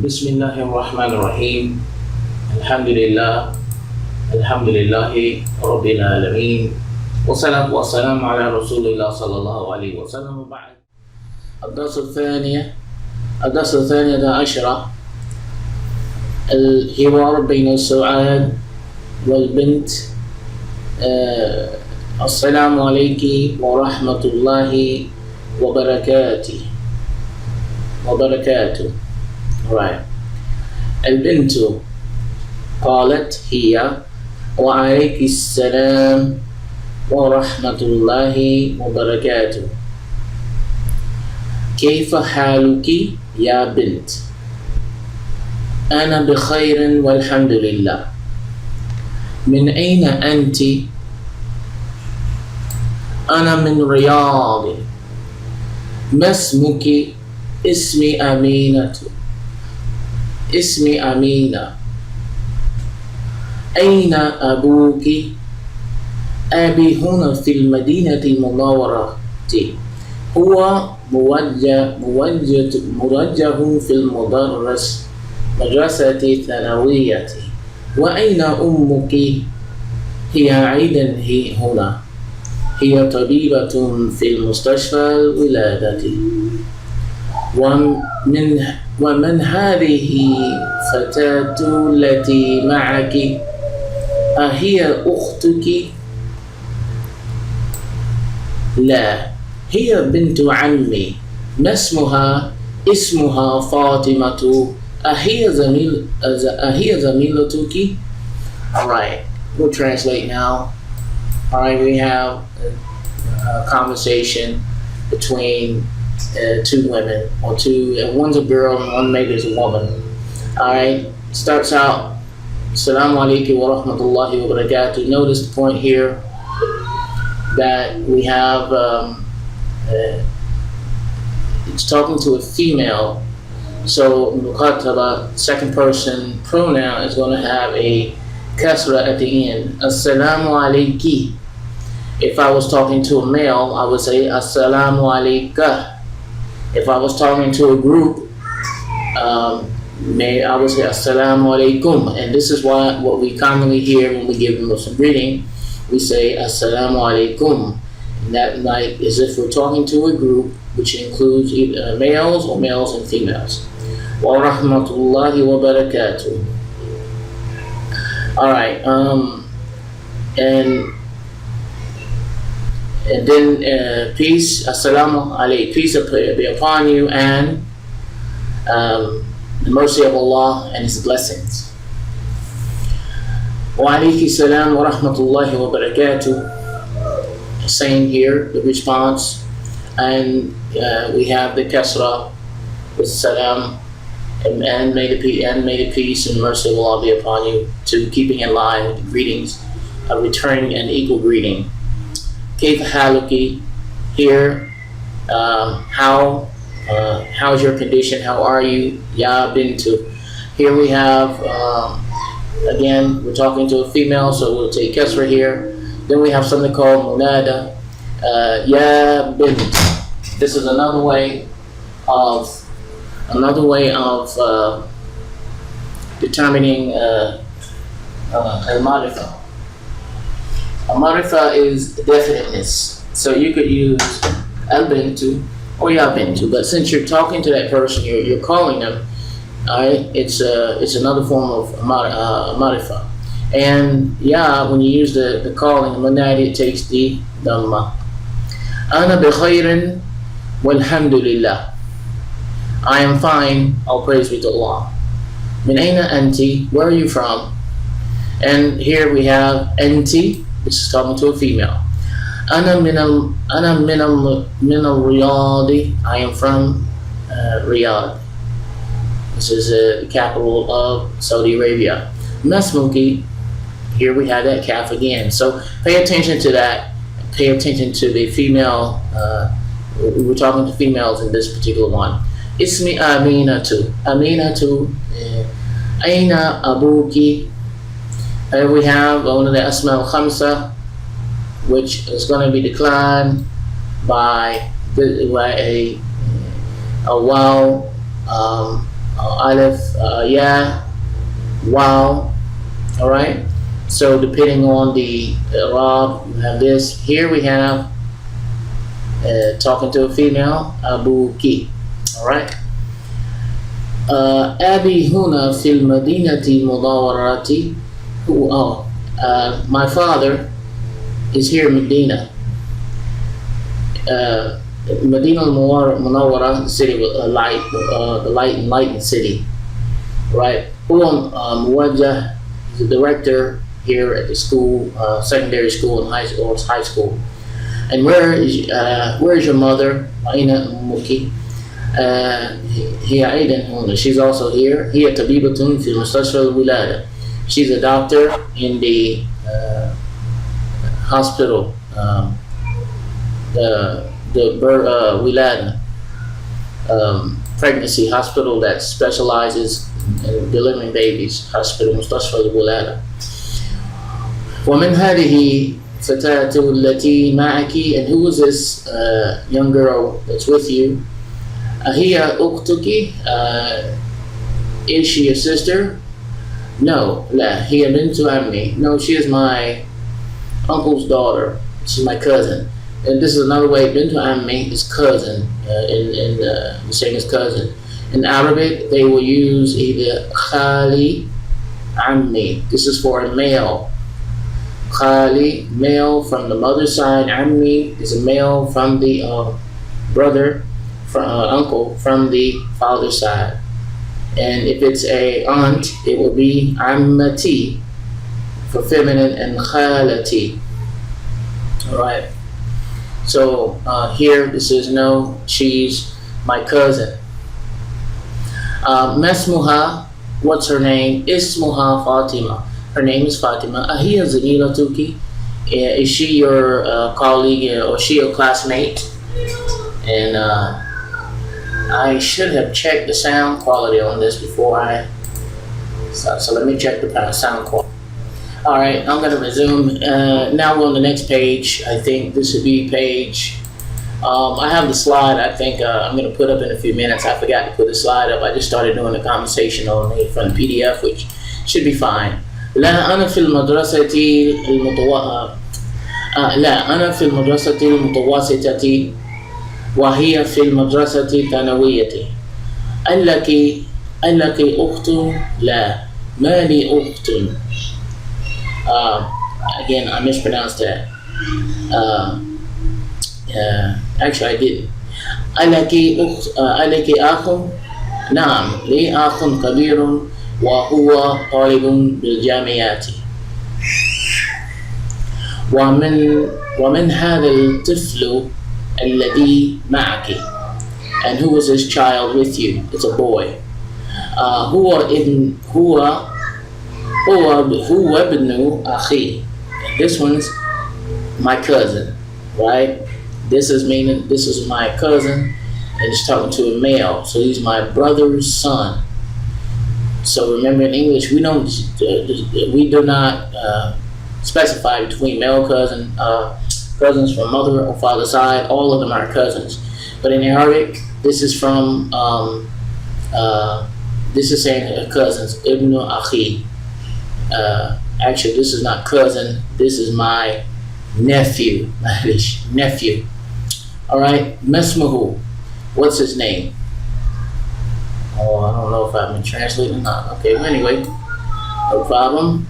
بسم الله الرحمن الرحيم الحمد لله الحمد لله رب العالمين والصلاة والسلام على رسول الله صلى الله عليه وسلم وبعد. الدرس الثاني عشرة الحوار بين السعاد والبنت. السلام عليك ورحمة الله وبركاته. Right. البنت قالت هي وعليك السلام ورحمة الله وبركاته. كيف حالك يا بنت؟ أنا بخير والحمد لله. من أين أنت؟ أنا من رياض. ما اسمك؟ اسمي أمينة. أين أبوك؟ أبي هنا في المدينة المنورة. هو موجه في مدرسة ثانوية. وأين أمك؟ هي أيضا هنا. هي طبيبة في المستشفى الولادة. ومن هذه فتاة التي معك؟ أهي أختك؟ لا، هي بنت عمي. ما اسمها؟ اسمها فاطمة. أهي زميلتك؟ Alright, we'll translate now. Alright, we have a conversation between two women, or one's a girl and one maybe is a woman. Alright, starts out Assalamu alaikum wa rahmatullahi wa barakatuh. Notice the point here that we have it's talking to a female, so mukhataba, second person pronoun, is going to have a kasra at the end. Assalamu alayki. If I was talking to a male, I would say Assalamu alayka. If I was talking to a group, I would say Assalamu alaikum. And this is what we commonly hear when we give a Muslim greeting. We say Assalamu alaikum. And that like as if we're talking to a group, which includes either males or males and females. Wa rahmatullahi wa barakatuh. Alright, and then peace, assalamu alaykum, peace be upon you, and the mercy of Allah and His blessings. Wa alayki salam wa rahmatullahi wa barakatuh. Same here, the response, and we have the kasra with salam, and may the peace and mercy of Allah be upon you, to keeping in line with the greetings, returning an equal greeting. Kayf haluki, here, how's your condition? How are you? Ya bintu. Here we have, again, we're talking to a female, so we'll take kasra here. Then we have something called munada. Ya bint. This is another way of determining al-marifa. Al-marifa is definiteness. So you could use al-bintu or ya bintu, but since you're talking to that person, you're calling them, alright, it's another form of marifa. And ya, when you use the calling, munadi, it takes the dhamma. Ana bi khairin walhamdulillah. I am fine, all praise be to Allah. Min aina anti, where are you from? And here we have anti, this is talking to a female. Ana min al-Riyadi, I am from Riyadh. This is the capital of Saudi Arabia. Masmuki, here we have that kaf again. So pay attention to that. Pay attention to the female. We were talking to females in this particular one. Ismi Aminatu. Aminatu. Aina Abuki. We have one of the Asma al-Khamsa, which is going to be declined by a waw, Aleph, Ya, Wow. All right. So depending on the Arab, you have this. Here we have talking to a female, Abu Ki. All right. أبي هنا في المدينة المنورة. My father is here in Medina. Medina al-Munawwara, the city of light, the light and enlightened city, right? هو موجه, the director here at the school, secondary school and high school. And where is your mother? أين أمك? هي أيضا هنا. She's also here. هي طبيبة في مستشفى الولادة. She's a doctor in the hospital, the Wilada pregnancy hospital that specializes in delivering babies. Hospital مستشفى الولادة. ومن هذه فتاة التي معك, and who is this young girl that's with you? هي أختك? Is she your sister? No, لا, هي بنت عمي. No, she is my uncle's daughter. She's my cousin. And this is another way, bint ammi is cousin, the same as cousin. In Arabic, they will use either khali, ammi. This is for a male. Khali, male from the mother's side. Ammi is a male from the brother, uncle from the father's side. And if it's a aunt, it will be ammati for feminine and khalati. All right. So here this is no, she's my cousin. Mesmuha, what's her name? Ismuha Fatima. Her name is Fatima. Ahiya Zanila Tuki. Is she your colleague or she your classmate? And I should have checked the sound quality on this before so let me check the sound quality. All right, I'm going to resume. Now we're on the next page. I think this would be page. I have the slide. I think I'm going to put up in a few minutes. I forgot to put the slide up. I just started doing the conversation only from the PDF, which should be fine. لا أنا في المدرسة لا أنا في المدرسة المتوسطة وهي في المدرسة الثانوية. ألك أخت؟ لا ما لي أخت. Again, I mispronounced that. Actually, I didn't. ألك أخ؟ نعم لي أخ كبير وهو طالب بالجامعة. ومن هذا الطفل الذي معك? And who is this child with you? It's a boy. هو ابن أخي. This one's my cousin, right? This is meaning this is my cousin, and it's talking to a male. So he's my brother's son. So remember, in English, we do not specify between male cousins from mother or father side. All of them are cousins. But in Arabic, this is from this is saying cousins. Ibn Akhi. Actually, this is not cousin. This is my nephew. Nephew. All right. Mesmuhu. What's his name? Oh, I don't know if I've been translating or not. Okay. Well, anyway, no problem.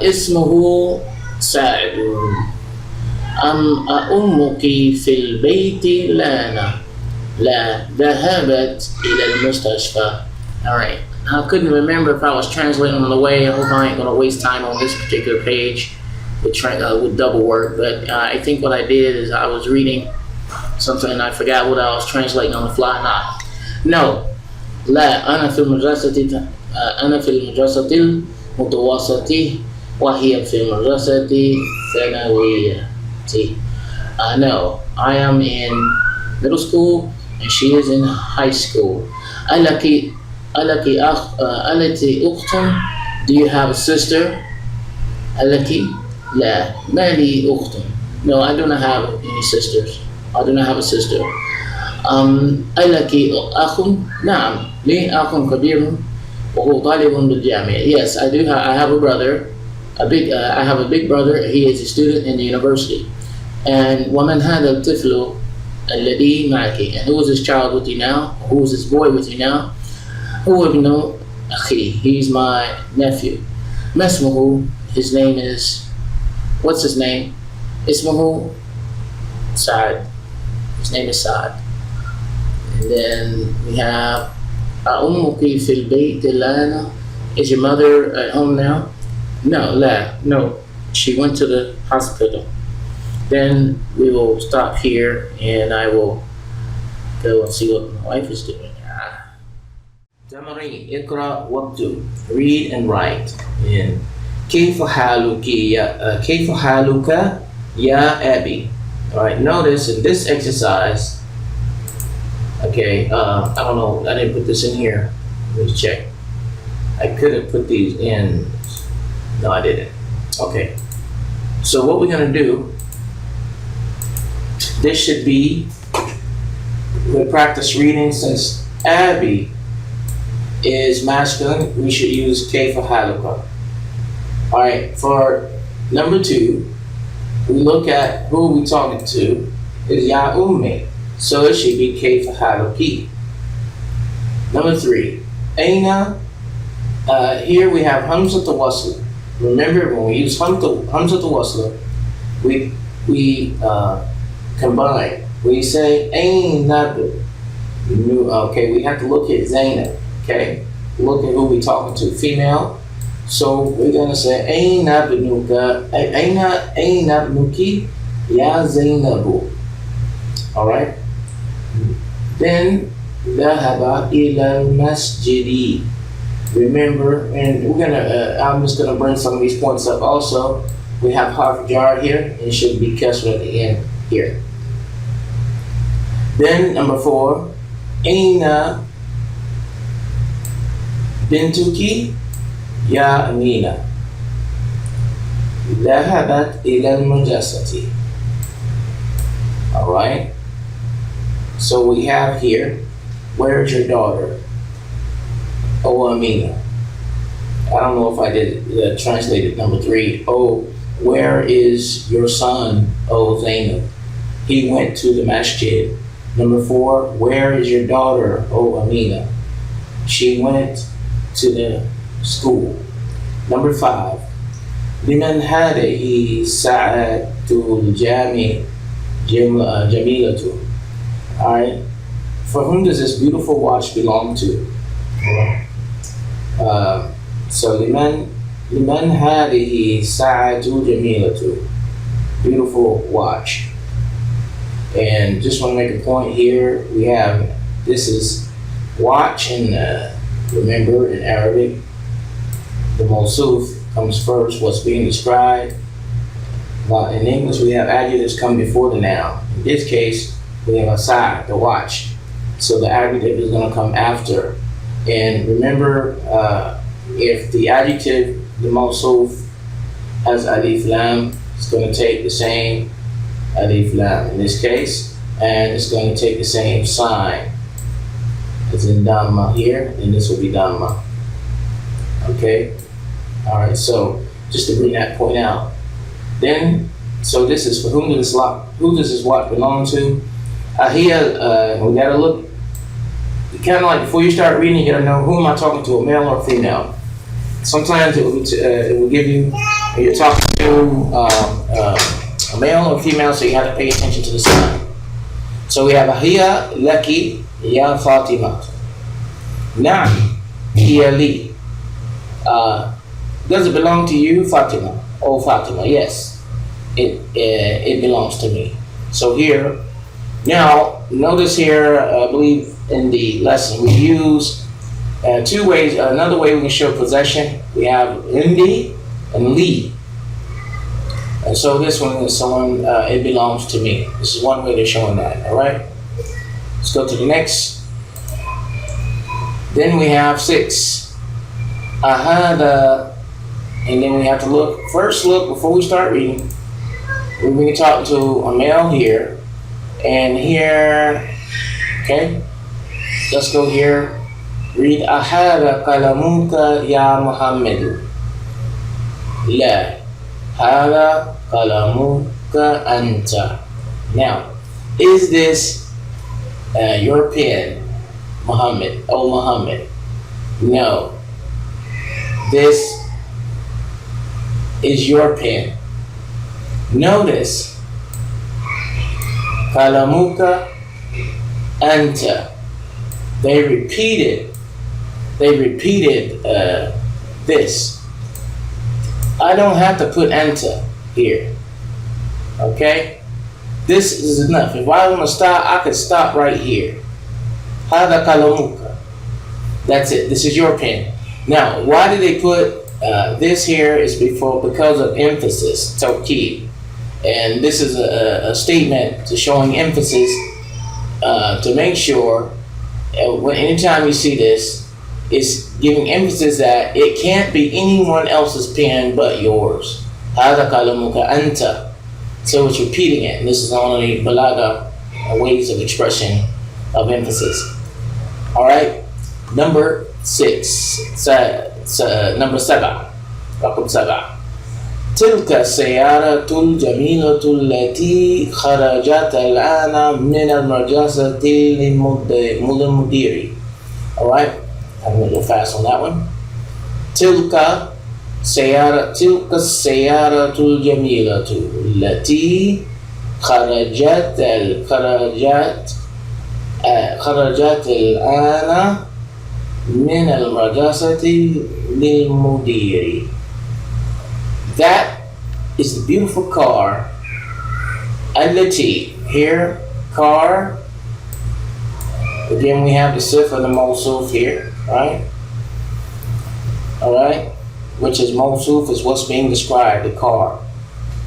Ismuhu Sa'd. أمك في البيت لا ذهبت إلى المستشفى. All right. I couldn't remember if I was translating on the way. I hope I ain't gonna waste time on this particular page with double work. But I think what I did is I was reading something and I forgot what I was translating on the fly. No. لا أنا في المدرسة المتوسطة وهي في المدرسة الثانوية. No, I am in middle school and she is in high school. ألك أخت? Do you have a sister? ألك لا ما لي أخت. No, I do not have any sisters. I do not have a sister. ألك أخ؟ نعم لي أخ كبير وهو طالب بالجامعة. Yes, I have a brother, I have a big brother. He is a student in the university. And ومن هذا الطفل الذي معك? And who is this child with you now? Who is this boy with you now? هو ابن أخي. He's my nephew. ما اسمه? His name is, what's his name? اسمه Saad. His name is Saad. And then we have أمك في البيت الآن? Is your mother at home now? No, no. She went to the hospital. Then we will stop here and I will go and see what my wife is doing. تمرين اقرأ واكتب. Read and write. And كيف حالك يا أبي? Alright, notice in this exercise, okay, I don't know, I didn't put this in here. Let me check. I could have put these in. No, I didn't. Okay. So what we're going to do, this should be, we'll practice reading. Since Abby is masculine, we should use Kayfa Haluka. Alright, for number 2, we look at who we talking to is Ya Ummi. So it should be Kayfa Haluki. Number 3, Aina. Here we have Hamza to Wasla. Remember, when we use Hamza to Wasla, we combine. We say Aina. Okay, we have to look at Zainab. Okay, look at who we talking to, female. So we're gonna say Aina bnuka, Aina bnuki ya Zainabu. All right. Then ذهب إلى المسجد. Remember, and we're gonna. I'm just gonna bring some of these points up. Also, we have harf jar here, and it should be kasra at the end here. Then number 4, Aina bintuki ya Amina. ذهبت إلى المدرسة. All right. So we have here, where's your daughter? Oh, Amina. I don't know if I did translated number 3. Oh, where is your son? Oh, Zainab. He went to the masjid. Number 4, where is your daughter? Oh, Amina. She went to the school. Number 5, لمن هذه ساعة الجامع جميلة. Alright, for whom does this beautiful watch belong to? So لمن هذه ساعة جميلة. Beautiful watch. And just want to make a point here. We have, this is watch, and remember in Arabic, the mawsuf comes first, what's being described. In English, we have adjectives come before the noun. In this case, we have a sa, the watch. So the adjective is going to come after. And remember, if the adjective, the mawsuf, has alif lam, it's going to take the same alif lam in this case, and it's going to take the same sign. It's in Dhamma here, and this will be Dhamma. Okay? Alright, so just to bring that point out. Then, so this is for who does this watch belong to? Here, we gotta look, kind of like before you start reading, you gotta know who am I talking to, a male or a female. Sometimes it will give you, you're talking to a male or female, so you have to pay attention to the sign. So we have Hiya Laki Ya Fatima. Na'am Hiya Li. Does it belong to you, Fatima? Oh, Fatima, yes. It belongs to me. So here, now notice here, I believe in the lesson we use 2 ways. Another way we can show possession, we have Indi and Li. And so this one is someone, it belongs to me. This is one way they're showing that, all right? Let's go to the next. Then we have 6. Ahada, and then we have to look, first look before we start reading. We're going to talk to a male here, and here Okay, let's go here. Read أهذا كلامك يا محمد. لا, هذا كلامك أنت. Now, is this your pen, Muhammad? Oh, Muhammad. No, this is your pen. Notice, kalamuka anta. They repeated this. I don't have to put anta here. Okay? This is enough. If I want to stop, I could stop right here. Hada kalamuka. That's it. This is your pen. Now, why did they put this here is because of emphasis, tawkid. And this is a statement to showing emphasis to make sure anytime you see this, it's giving emphasis that it can't be anyone else's pen but yours. هذا كلامك أنت. So it's repeating it. And this is only balaga ways of expression of emphasis. All right. Number 6. Number 7. رقم 7. تلك السيارة الجميلة التي خرجت الآن من المدرسة للمدير. All right, I'm going to go fast on that one. تلك السيارة الجميلة التي خرجت الآن من المدرسة للمدير. That is the beautiful car. Allati, here, car. Again, we have the sif and the mawsuf here, right? All right, which is mawsuf is what's being described, the car,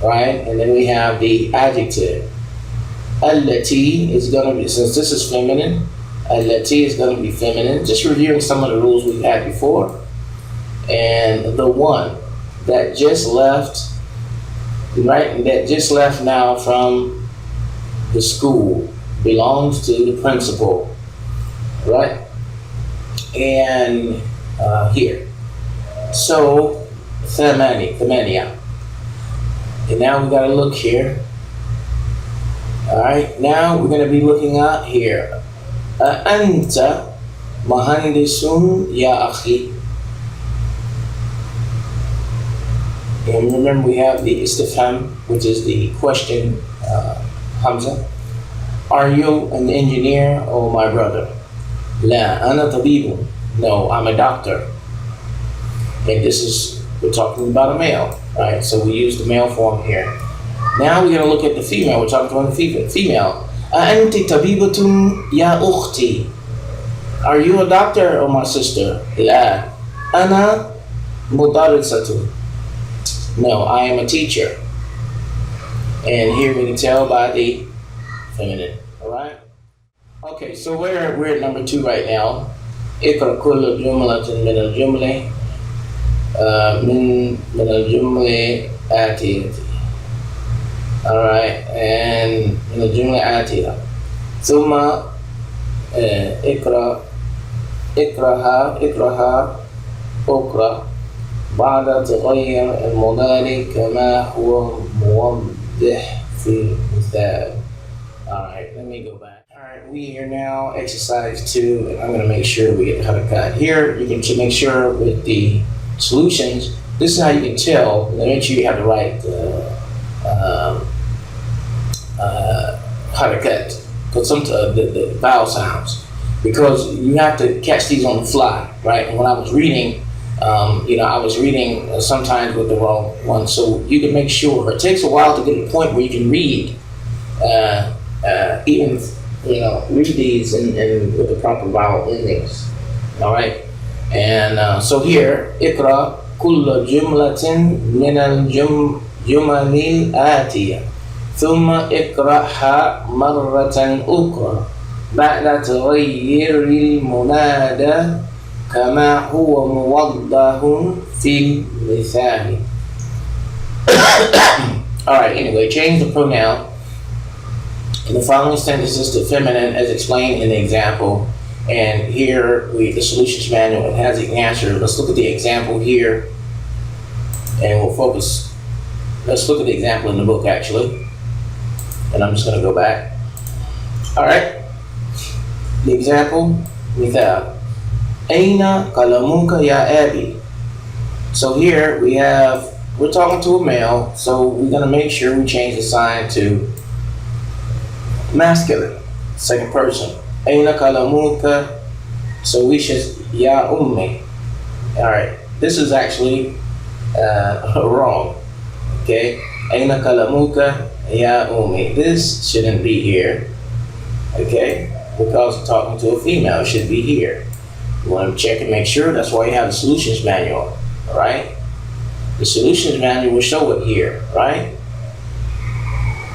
right? And then we have the adjective. Allati is going to be, since this is feminine, allati is going to be feminine. Just reviewing some of the rules we've had before. And the one that just left, right? That just left now from the school belongs to the principal, right? And here, so ثمانية. And now we got to look here. All right, now we're going to be looking at here. أنت مهندس يا أخي. And remember, we have the istifham, which is the question, Hamza. Are you an engineer, oh my brother? La, ana tabibu. No, I'm a doctor. And this is, we're talking about a male, right? So we use the male form here. Now we're going to look at the female. We're talking about the female. Anti tabibatun ya ukhti. Are you a doctor, oh my sister? La, ana mudarisatun. No, I am a teacher. And here we can tell by the feminine. Alright? Okay, so we're at number 2 right now. اقرأ كل جملة من الجملة من الجملة آتية. Alright, and من الجملة آتية. ثم اقرأها أقرأ بعد تغير المضارع كما هو موضح في المثال. Alright, let me go back. Alright, we are now exercise 2, and I'm going to make sure we get the harakat. Here, you can make sure with the solutions, this is how you can tell, make sure you have the right harakat, but some the vowel sounds, because you have to catch these on the fly, right? And when I was reading, I was reading sometimes with the wrong one, so you can make sure. It takes a while to get to the point where you can read, read these and with the proper vowel endings. All right, and so here, اقرأ كل جملة من الجمل الآتية ثم اقرأها مرة أخرى بعد تغيير المنادى كما هو موضح في المثال. Alright, anyway, change the pronoun The following sentence is the feminine as explained in the example. And here, the solutions manual, it has the answer. Let's look at the example here, and we'll focus. Let's look at the example in the book, actually. And I'm just going to go back. All right. The example, مثال. أين قلمك يا أبي? So here we're talking to a male, so we're going to make sure we change the sign to masculine, second person. أين قلمك? So we should يا أمي. All right. This is actually wrong. Okay. أين قلمك يا أمي? This shouldn't be here. Okay. Because we're talking to a female, it should be here. You want to check and make sure. That's why you have the solutions manual. All right. The solutions manual will show it here. Right.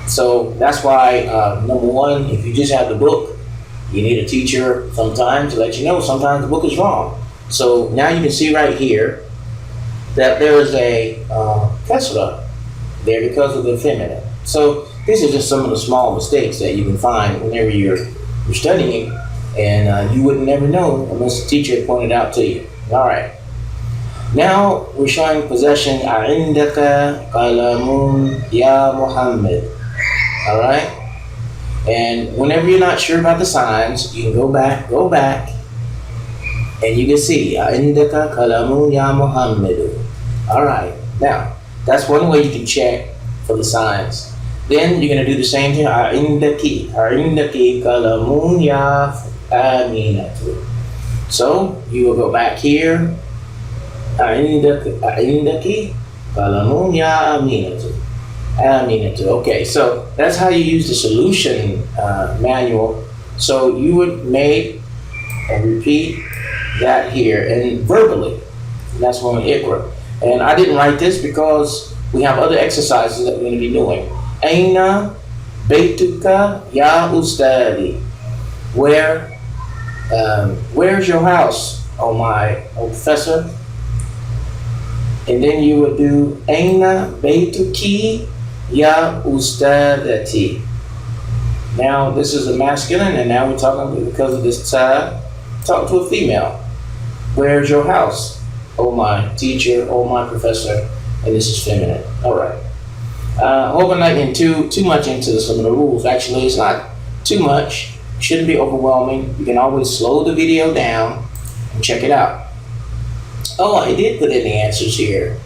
So that's why number one, if you just have the book, you need a teacher sometimes to let you know sometimes the book is wrong. So now you can see right here that there is a kasra there because of the feminine. So these are just some of the small mistakes that you can find whenever you're studying, and you would never know unless the teacher pointed out to you. All right. Now we're showing possession. عندك قلم يا محمد. All right. And whenever you're not sure about the signs, you can go back, and you can see عندك قلم يا محمد. All right. Now that's one way you can check for the signs. Then you're going to do the same thing. عندك قلم يا آمنة. So you will go back here. عندك قلم يا آمنة. Okay, so that's how you use the solution manual. So you would make and repeat that here and verbally. That's when we Iqra. And I didn't write this because we have other exercises that we're going to be doing. Aina Beituka Ya Ustadi. Where's your house, oh professor? And then you would do Aina Beituki Ya Ustadati. Now this is a masculine, and now we're talking because of this ta, talk to a female. Where's your house, oh my teacher, oh my professor? And this is feminine. All right. Hope I'm not getting too much into some of the rules. Actually, it's not too much. Shouldn't be overwhelming. You can always slow the video down and check it out. Oh, I did put in the answers here.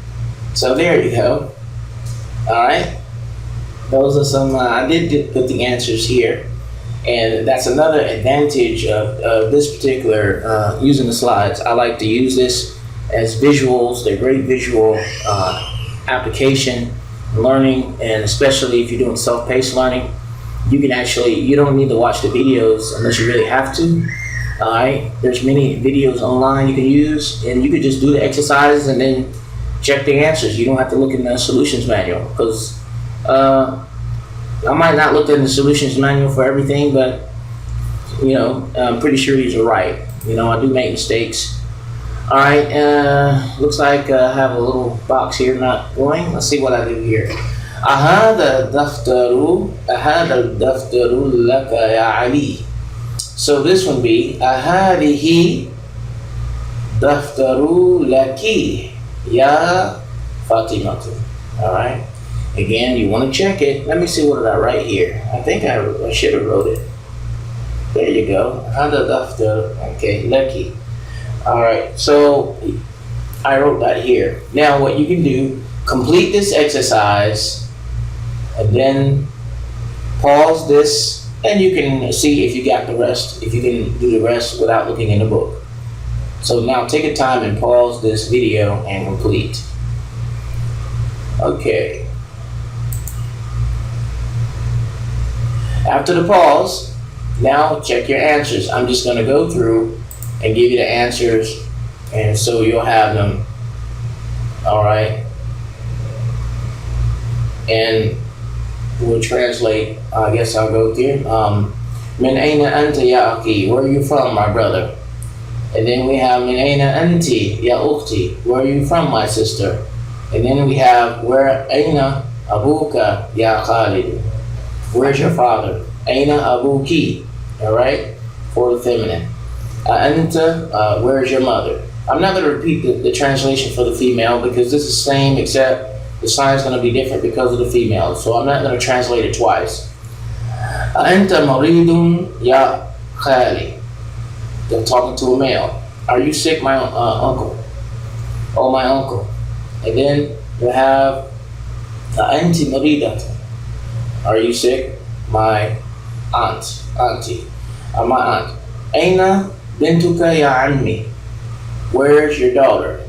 So there you go. All right. Those are some, I did put the answers here. And that's another advantage of this particular, using the slides. I like to use this as visuals. They're great visual application, learning, and especially if you're doing self-paced learning, you don't need to watch the videos unless you really have to. All right, there's many videos online you can use, and you could just do the exercises and then check the answers. You don't have to look in the solutions manual, because I might not look in the solutions manual for everything, but I'm pretty sure these are right. I do make mistakes. All right, looks like I have a little box here not going. Let's see what I do here. أهذا الدفتر لك يا علي. So this one be أهذه دفتر لك يا فاطمة. All right. Again, you want to check it. Let me see what did I write here. I think I should have wrote it. There you go. هذا دفتر. Okay, لك. All right. So I wrote that here. Now what you can do, complete this exercise and then pause this, and you can see if you got the rest, if you can do the rest without looking in the book. So now take a time and pause this video and complete. Okay. After the pause, now check your answers. I'm just going to go through and give you the answers, and so you'll have them. All right. And we'll translate. I guess I'll go through. Min aina anta ya akhi? Where are you from, my brother? And then we have Min aina anti ya ukhti? Where are you from, my sister? And then we have Where aina abuka ya Khalid? Where's your father? Aina abuki. All right, for the feminine. Anta, where's your mother? I'm not going to repeat the translation for the female because this is the same except the sign is going to be different because of the female. So I'm not going to translate it twice. Anta maridun ya khali. They're talking to a male. Are you sick, my uncle? Oh, my uncle. And then you have Anti maridat. Are you sick? My auntie. My aunt. Aina bintuka ya ammi. Where's your daughter?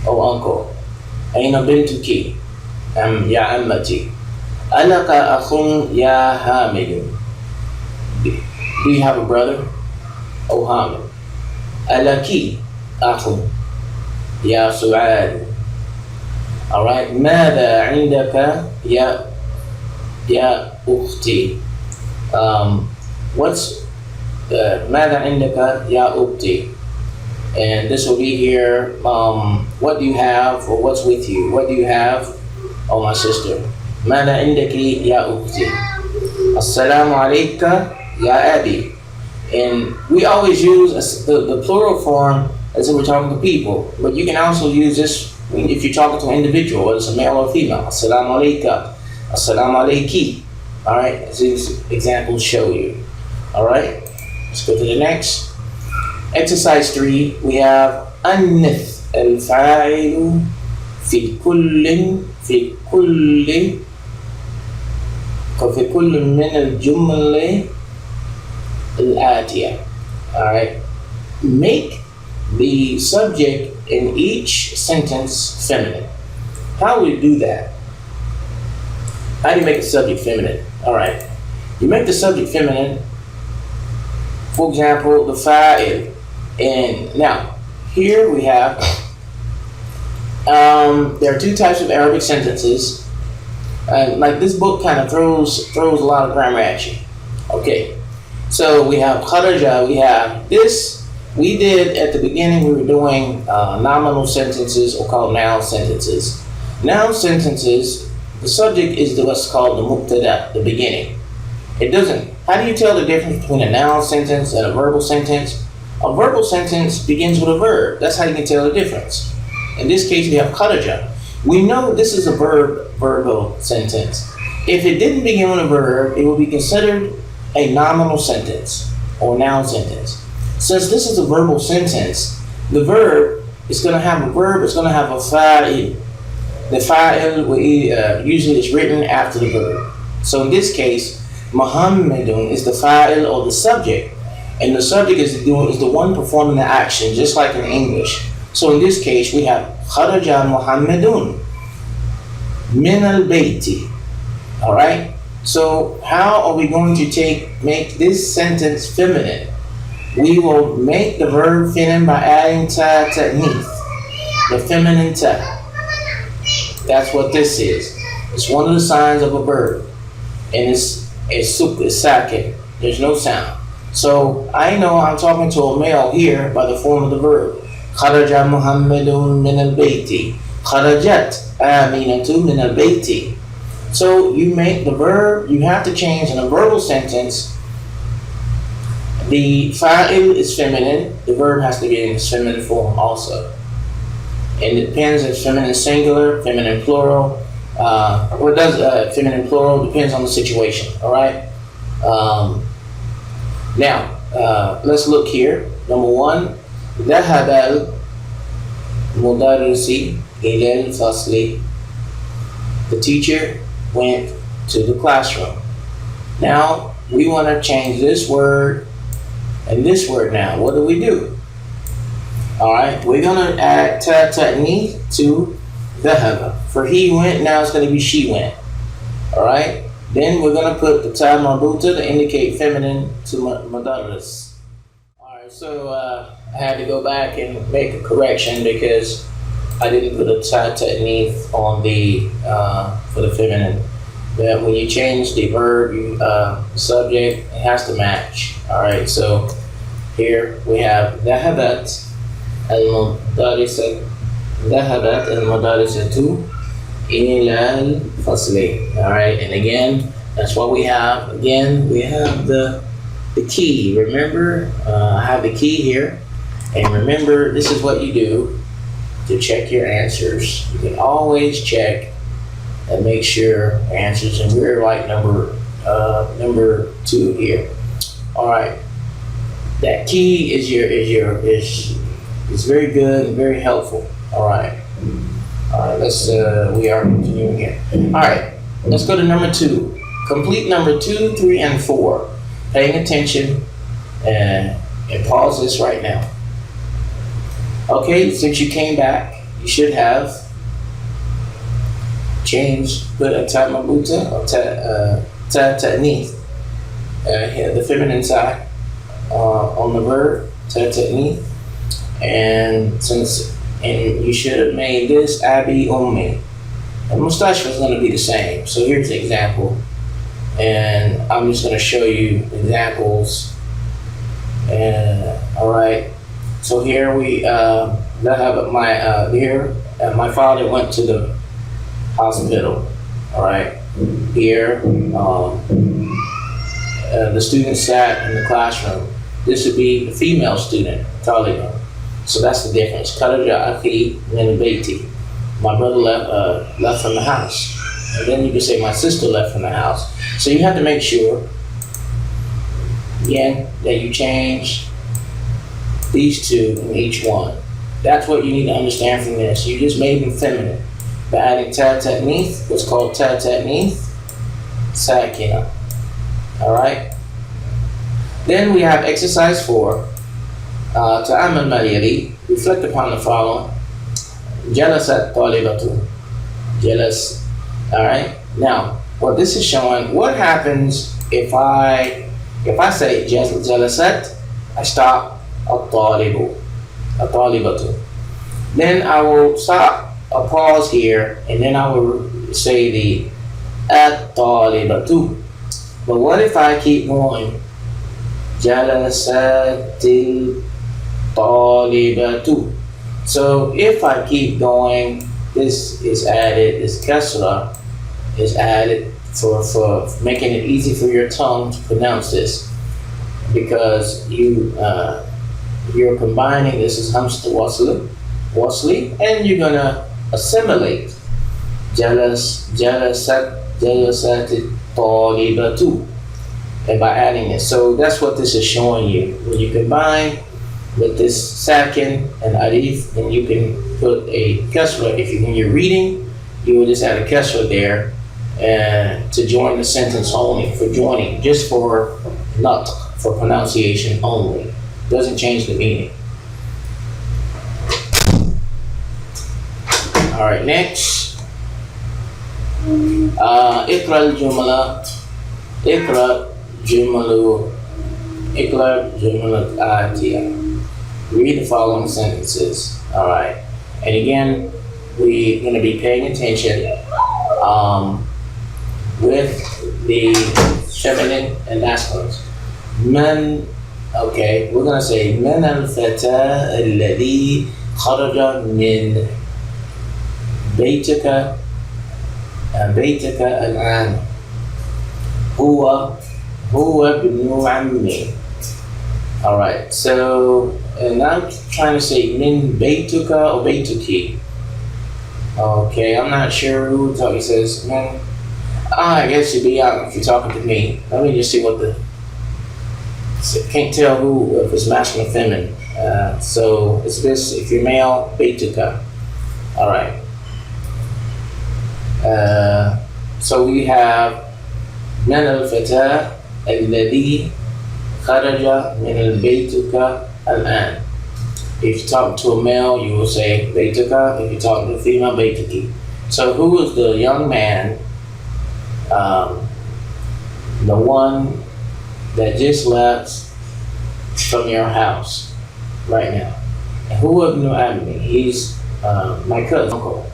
Oh, uncle. Aina bintuki? Ya ammati. Alaka akhun ya hamidun. Do you have a brother? Oh, Hamid. Alaki akhun ya Su'ad. Alright. ماذا عندك يا أختي? What's ماذا عندك يا أختي? And this will be here. What do you have, or what's with you? What do you have? Oh, my sister. ماذا عندك يا أختي? السلام عليك يا أبي. And we always use the plural form as if we're talking to people, but you can also use this if you're talking to an individual, whether it's a male or female. Assalamu alayka, assalamu alayki. All right, as these examples show you. All right, let's go to the next. Exercise 3, we have أنث الفاعل في كل من الجمل الآتية. All right, make the subject in each sentence feminine. How do we do that? How do you make the subject feminine? All right, you make the subject feminine. For example, the fa'il. And now, here we have, there are two types of Arabic sentences. Like this book kind of throws a lot of grammar at you. Okay, so we have kharaja, we have this. We did at the beginning, we were doing nominal sentences or called noun sentences. Noun sentences, the subject is what's called the mubtada, the beginning. It doesn't. How do you tell the difference between a noun sentence and a verbal sentence? A verbal sentence begins with a verb. That's how you can tell the difference. In this case, we have kharaja. We know this is a verbal sentence. If it didn't begin with a verb, it would be considered a nominal sentence or noun sentence. Since this is a verbal sentence, the verb is going to have a verb, it's going to have a fa'il. The fa'il usually is written after the verb. So in this case, Muhammadun is the fa'il or the subject, and the subject is the one performing the action, just like in English. So in this case, we have kharaja Muhammadun min al-bayti. All right. So how are we going to make this sentence feminine? We will make the verb feminine by adding ta ta'nith, the feminine ta. That's what this is. It's one of the signs of a verb, and it's sakin. There's no sound. So I know I'm talking to a male here by the form of the verb. Kharaja Muhammadun min al-bayti. Kharajat Aminatu min al-bayti. So you make the verb, you have to change in a verbal sentence. The fa'il is feminine, the verb has to be in its feminine form also. And it depends if feminine singular, feminine plural. What does feminine plural depends on the situation, all right? Now, let's look here. Number 1, ذهب المدرس إلى الفصل. The teacher went to the classroom. Now, we want to change this word and this word now. What do? All right, we're going to add ta'nith to ذهب. For he went, now it's going to be she went. All right, then we're going to put the ta marbuta to indicate feminine to mudarris. All right, so I had to go back and make a correction because I didn't put a ta ta'nith on the for the feminine. But when you change the verb, the subject, it has to match. All right, so here we have ذهبت المدرسة إلى الفصل. All right, and again, That's what we have. Again, we have the key. Remember, I have the key here. And remember, this is what you do to check your answers. You can always check and make sure answers. And we're like number 2 here. All right. That key is very good and very helpful. All right. Let's we are continuing here. All right. Let's go to number 2. Complete number 2, 3, and 4. Paying attention and pause this right now. Okay, since you came back, you should have changed, put a tamabuta or ta'nith, the feminine side on the verb, ta'nith, and you should have made this abi ummi. And mustashfa is going to be the same. So here's the example, and I'm just going to show you examples. And all right. So here we have my father went to the hospital. All right. Here, the student sat in the classroom. This would be the female student, Taliban. So that's the difference. Kharaja akhi min baiti. My brother left from the house. And then you can say my sister left from the house. So you have to make sure, again, that you change these 2 in each one. That's what you need to understand from this. You just made them feminine by adding ta'nith, what's called ta'nith sakina. All right. Then we have exercise 4. Ta'amal maliyadi. Reflect upon the following. Jalasat talibatu. Jalas. All right. Now, what this is showing, what happens if I say jalasat, I stop. At-talibatu. Then I will stop, a pause here, and then I will say the at-talibatu. But what if I keep going? Jalasatil talibatu. So if I keep going, this is added, this kasra is added for making it easy for your tongue to pronounce this, because you're combining, this is hamzat wasli, and you're gonna assimilate jalasat talibatu, and by adding it. So that's what this is showing you. When you combine with this sakin and alif, then you can put a kasra. When you're reading, you will just add a kasra there, and to join the sentence only, for joining, just for nutq, for pronunciation only. Doesn't change the meaning. All right, next. Ikra al-jumalat. Ikra jumalat atiyah. Read the following sentences. All right. And again, we're going to be paying attention with the feminine and masculines. Man. Okay, we're gonna say من الفتى الذي خرج من بيتك الآن هو ابن عمي. All right, so and I'm trying to say من بيتك or بيتك. Okay, I'm not sure who talking. Says من. I guess you'd be out if you're talking to me. Let me just see what the. Can't tell who, if it's masculine or feminine. So it's this, if you're male, beituka. All right. So we have من الفتى الذي خرج من بيتك الآن. If you're talking to a male, you will say beituka. If you're talking to a female, beituki. So who is the young man, the one that just left from your house right now? And who ibn Ammi? He's my cousin, uncle.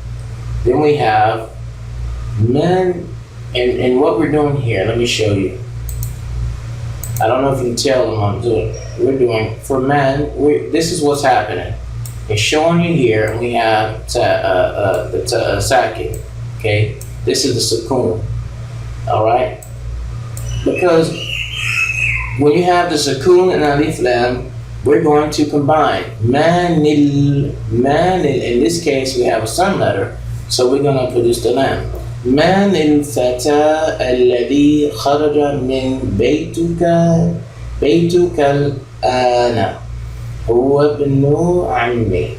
Then we have men, and what we're doing here, let me show you. I don't know if you can tell them I'm doing. We're doing, for men, this is what's happening. It's showing you here, and we have the sakin, okay? This is the sukoon, all right? Because when you have the sukoon and alif lam, we're going to combine manil. In this case, we have a sun letter, so we're going to produce the lam. من الفتى الذي خرج من بيتك الآن هو ابن عمي.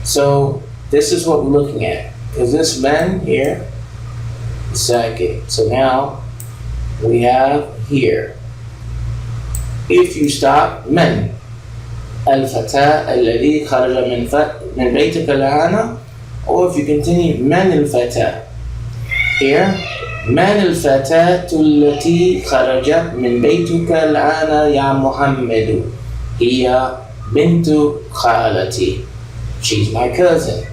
So this is what we're looking at, because this man here is sakit. So now we have here, if you stop من الفتى الذي خرج من بيتك الآن, or if you continue من الفتى here, من الفتاة التي خرجت من بيتك الآن يا محمد هي بنت خالتي. She's my cousin,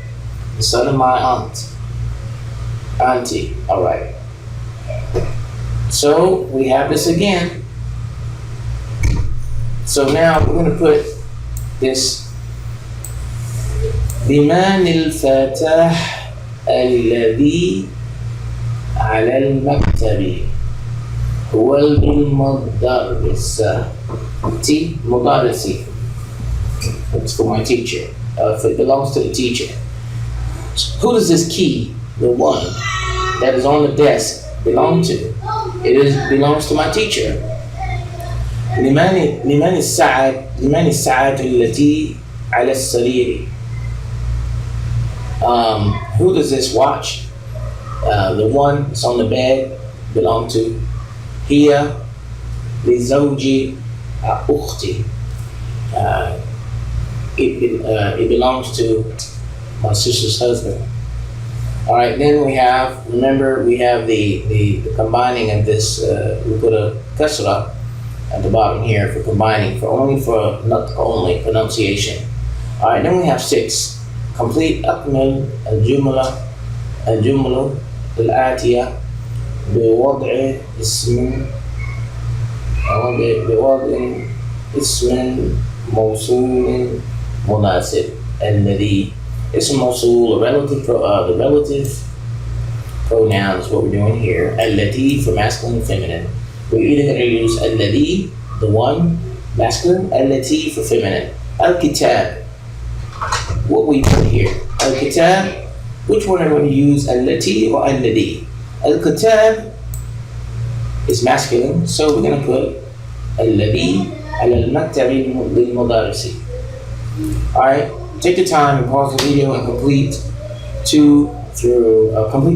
the son of my auntie. All right. So we have this again. So now we're going to put this بمن الفتى الذي على المكتب هو المدرسة. مدرسي. It's for my teacher. It belongs to the teacher. Who does this key, the one that is on the desk, belong to? It belongs to my teacher. لمن الساعة التي على السرير. Who does this watch? The one that's on the bed belong to. هي لزوج أختي. It belongs to my sister's husband. All right, then we have, remember, we have the combining of this. We put a kasra at the bottom here for combining, not only pronunciation. All right, then we have 6. Complete أكمل الجملة الآتية بوضع اسم موصول مناسب. الذي اسم موصول, the relative pronoun is what we're doing here. التي for masculine and feminine. We're either going to use الذي, the one, masculine, التي for feminine. الكتاب, what we put here. الكتاب, which one are we going to use, التي or الذي? الكتاب is masculine, so we're going to put الذي على المكتب للمدرس. Alright, take the time and pause the video and complete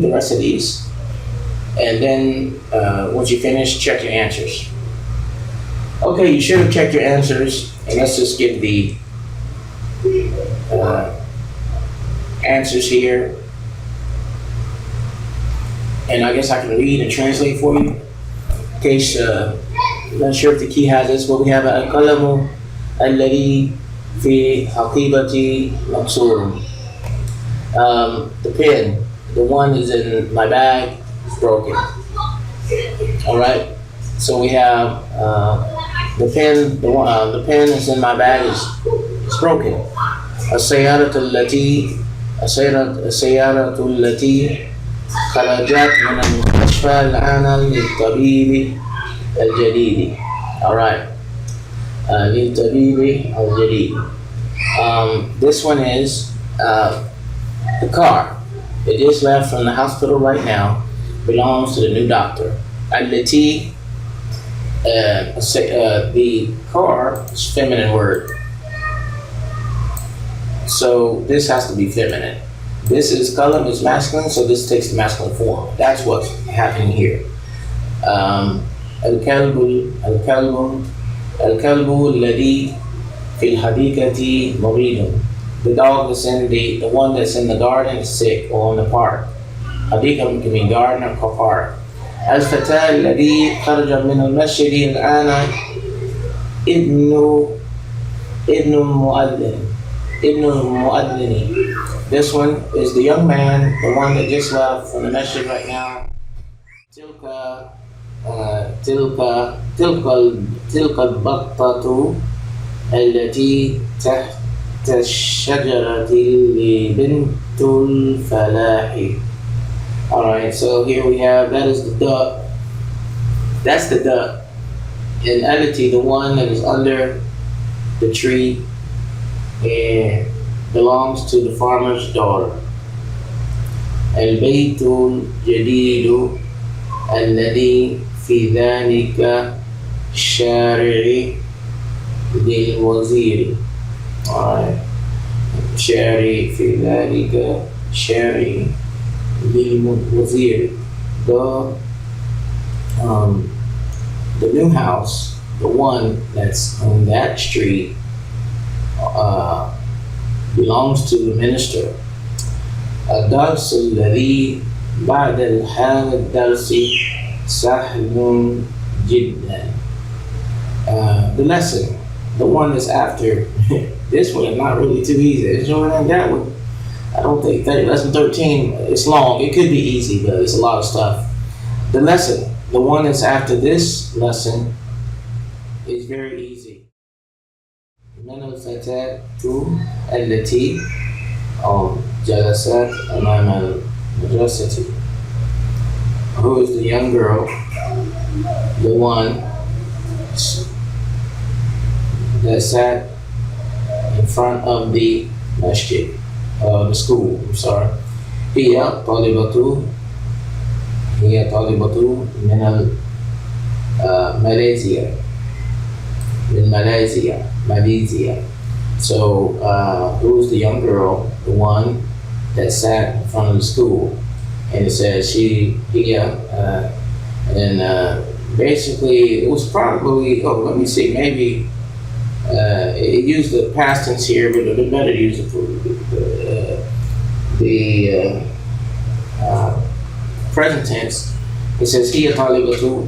the rest of these. And then once you finish, check your answers. Okay, you should have checked your answers, and let's just give the answers here. And I guess I can read and translate for you. In case I'm not sure if the key has this, but we have القلم الذي في حقيبتي مكسور. The pen, the one is in my bag, is broken. All right. So we have the pen. The pen is in my bag is broken. السيارة التي خرجت من المستشفى الآن للطبيب الجديد. All right. للطبيب الجديد. This one is the car. It just left from the hospital right now. Belongs to the new doctor. التي the car is feminine word. So this has to be feminine. This is qalam is masculine, so this takes the masculine form. That's what's happening here. الكلب الذي في الحديقة مريض. The dog that's in the one that's in the garden is sick, or in the park. حديقة can mean garden or park. الفتى الذي خرج من المسجد الآن ابن المؤذن. This one is the young man, the one that just left from the masjid right now. تلك البطة التي تحت الشجرة بنت الفلاح. Alright, so here we have, that is the duck That's the duck. And Alati, the one that is under the tree and belongs to the farmer's daughter. البيت الجديد الذي في ذلك الشارع للوزير. Alright. شارع في ذلك الشارع للوزير. The new house, the one that's on that street, belongs to the minister. الدرس الذي بعد هذا الدرس سهل جدا. The lesson, the one that's after this one is not really too easy. It's showing that one. I don't think lesson 13, it's long. It could be easy, but it's a lot of stuff. The lesson, the one that's after this lesson, is very easy. من الفتاة التي جلست أمام المدرسة. Who is the young girl, the one that sat in front of the masjid, the school, I'm sorry. هي طالبة من ماليزيا. من Malaysia. So, who's the young girl, the one that sat in front of the school? And it says and basically it was probably, let me see, maybe it used the past tense here, but it better use the present tense. It says هي طالبة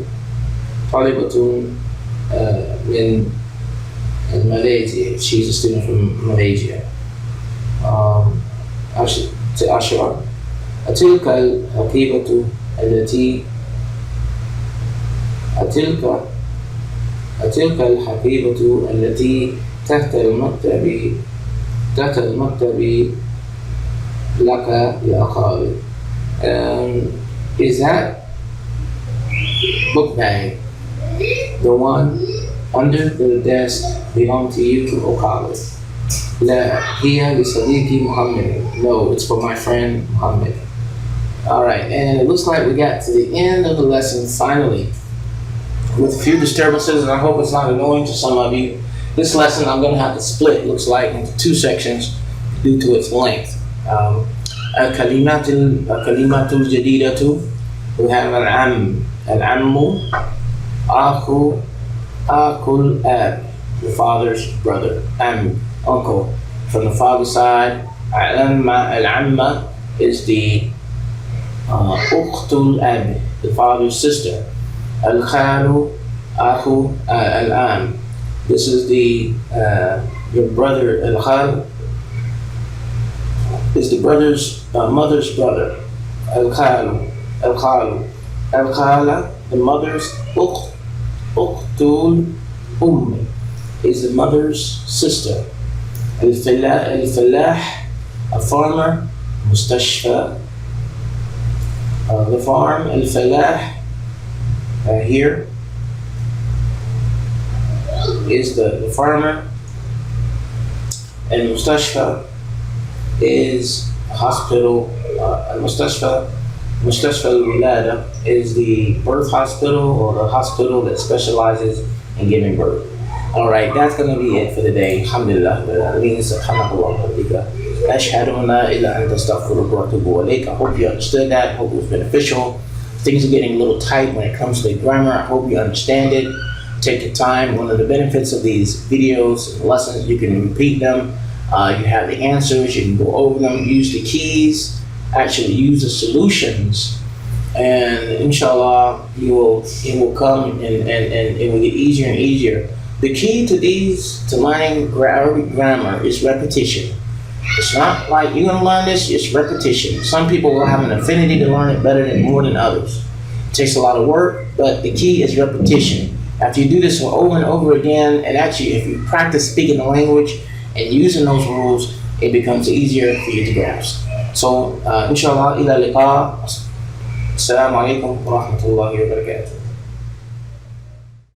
من Malaysia. She's a student from Malaysia. عشرة. تلك الحقيبة التي تحت المكتب لك يا خالد. Is that book bag the one under the desk belong to you, O Khalid? لا هي لصديقي محمد. No, it's for my friend Muhammad. Alright, and it looks like we got to the end of the lesson finally, with a few disturbances, and I hope it's not annoying to some of you. This lesson I'm going to have to split, looks like, into two sections due to its length. الكلمات الجديدة, we have العم أخو الأب, the father's brother. Uncle from the father's side. العمة is the أخت الأب, the father's sister. الخال أخو العم, this is the your brother. الخال is the brother's mother's brother. الخال الخالة, the mother's أخت الأم, is the mother's sister. الفلاح, a farmer. مستشفى, the farm. الفلاح here is the farmer, and مستشفى is a hospital. مستشفى الولادة is the birth hospital, or the hospital that specializes in giving birth. Alright, that's going to be it for the day. Alhamdulillah. Ashhadu an la ilaha illa astaghfiruka wa atubu ilayk. I hope you understood that. I hope it was beneficial. Things are getting a little tight when it comes to the grammar. I hope you understand it. Take your time. One of the benefits of these videos and lessons, you can repeat them. You have the answers. You can go over them. Use the keys. Actually use the solutions. And inshallah, it will come and it will get easier and easier. The key to learning Arabic grammar is repetition. It's not like you're gonna learn this, it's repetition. Some people will have an affinity to learn it more than others. It takes a lot of work, but the key is repetition. After you do this over and over again, and actually if you practice speaking the language and using those rules, it becomes easier for you to grasp. So, inshallah, ila liqa. Assalamu alaikum wa rahmatullahi wa barakatuh.